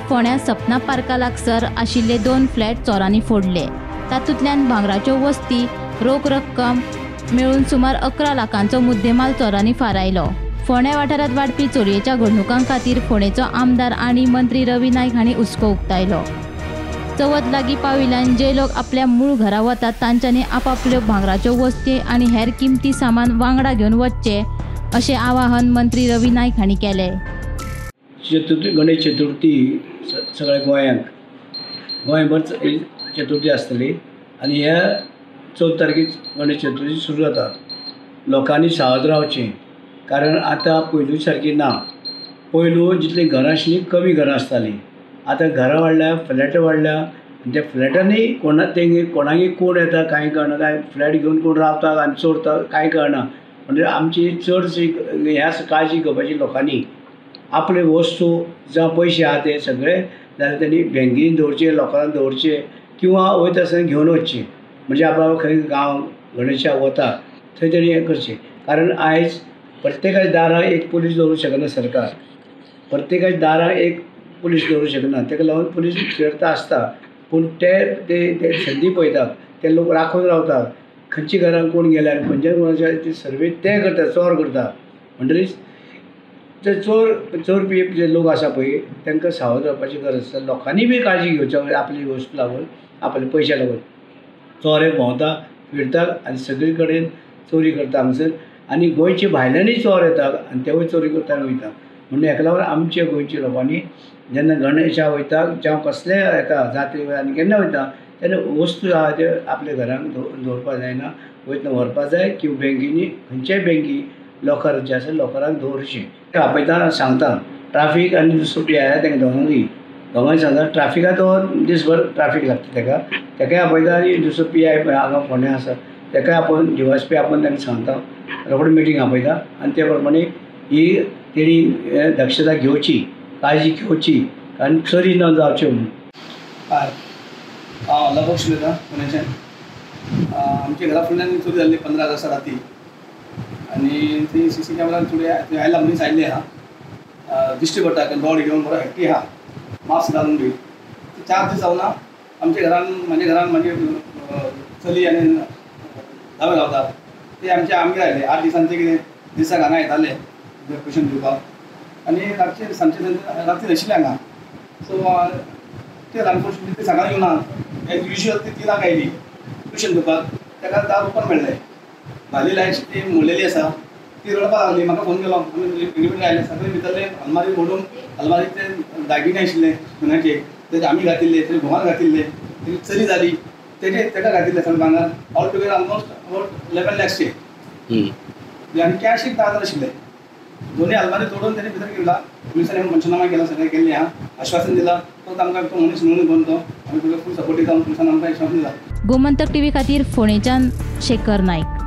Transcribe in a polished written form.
फोण्या सपना पार्का लागसर आशिल्ले 2 फ्लॅट चोरांनी फोडले। तातूंतल्यान भांगराच्यो वस्ती रोख रक्कम मेळून सुमार 11 लाखांचो मुद्देमाल चोरांनी फारायलो। फोण्या वाठारांत वाडपी चोरयेच्या घडणुकां खातीर फोणेचो आमदार आनी मंत्री रवी नाईक हांणी हुस्को उक्तायलो। चवथ लागीं पाविल्ल्यान जे लोक आपल्या मूळ घरा वतात तांच्यांनी आपापल्यो भांगराच्यो वस्ती आनी हेर किमती सामान वांगडा घेवन वचचें अशें आवाहन मंत्री रवी नाईक हांणी केलें। गणेश चतुर्थी सगळ्या गोंयभर चतुर्थी आसतली आनी ह्या 14 तारखेक गणेश चतुर्थी सुरू जाता। लोकांनी सावध रावचें, कारण आतां पयलू सारकी ना। पयलू जितली घरां आशिल्ली कमी घरां आसतालीं, आतां घरां वाडल्या, फ्लॅट वाडल्या, आनी त्या फ्लॅटांनी कोणागेर कोण येता कांय कळना, काय फ्लॅट घेवन कोण रावता आनी चोरता कांय कळना। म्हणजे आमची चडशी ह्या काळजी घेवपाची लोकांनी आपले वस्तू जावं पयशे आहा ते सगळे जाल्यार त्यांनी बँकेन दवरचे, लोकांक दवरचे किंवा वयता आसतना घेवन वचचे। म्हणजे आपलो खंय गांव गणेशाक वता थंय तेणी हें करचें। कारण आयज प्रत्येकाच्या दारां एक पुलीस दवरूंक शकना सरकार, प्रत्येकाच्या दारां एक पुलीस दवरूंक शकना। ताका लागून पुलीस फिरता आसता, पूण ते संदी पळयतात, ते लोक राखून रावतात। खंयची घरां कोण गेल्यार खंयच्या कोणाच्या सर्वे ते करता, चोर करता। म्हणटरीच ते चोरपी जे लोक आसा पळय तांकां सावध रावपाची गरज आसा। लोकांनी बी काळजी घेवची आपली वस्तू लागून, आपल्या पयशा लागून। चोर हे भोंवता फिरता आनी सगळे कडेन चोरी करता हांगसर, आनी गोंयचे भायल्यानय चोर येतात आनी तेवूय चोरी करता वयता। म्हणजे हेका लागून आमच्या गोंयच्या लोकांनी जेन्ना गणेशा वयता जावं कसलेय हेका जात्रेक आनी केन्ना वयता तेन्ना वस्तू आहा त्यो आपल्या घरांत दवरपा जायना, वयतना व्हरपा जाय किंवा बँकेनी खंयच्याय बँकी लॉकर जे आसा लॉकराक दवरचें। आपयता सांगता ट्राफीक आनी दुसरो PI तांकां दोगांय सांगता। ट्राफिका तो दीसभर ट्राफीक लागता तेकाय आपयता आनी दुसरो PI हांगा फोण्या आसा तेकाय आपोवन DYSP आपोवन तांकां सांगता, रोखडे मिटींग आपयता आनी त्या प्रमाणे ही तेणी दक्षता घेवची, काळजी घेवची आनी चोरी न जावच्यो म्हणून। हांव लबोश उलयतां पुण्याच्यान। आमच्या घरा फुडल्यान चोरी जाल्ली 15 ऑगस्टा राती आनी थंय CC कॅमेरान थोडे आयला मनीस आयिल्ले आहा, दिश्टी पडटा दोड घेवन बरो हॅक्टी आहा, मास्क घालून बी। 4 दीस जावना आमच्या घरान म्हाजे चली आनी धावे रावतात ते आमगेर आयले। 8 दिसान ते कितें दिसाक हांगा येताले ट्युशन दिवपाक आनी रातचे सांजचे राती नाशिल्ले हांगा। सो ते अनफॉर्च्युनेटली ते सकाळीं येवना, एज युजल ती 3 आयली ट्युशन दिवपाक, ताका दार ओपन मेळ्ळें। भायली लायट ती मोडलेली आसा, ती रडपाक लागली, म्हाका फोन केलो, आमी इमिडिएटली आयले। सगळे भितरले अलमारी मोडून अलमारीक ते दागिने आशिल्ले सोन्याचे ते आमी घातिल्ले, तेणे घुमान घातिल्ले, तेणी चली जाली तेका घातिल्ले सगळे भांगर। ऑल टुगेदर ऑलमोस्ट अबाउट 11 lakhsचे आनी कॅश 10,000 आशिल्ले। दोन्ही अलमारी तोडून तेणे भितर गेला। पुलिसांनी पंचनामा केला, सगळें केल्लें आहा, आश्वासन दिलां। तो आमकां तो मनीस मेळून घेवन तो आमी फूल सपोर्ट दिता, पुलिसांनी आमकां आश्वासन दिलां। गोमंतक TV खातीर फोणेच्यान शेखर नाईक।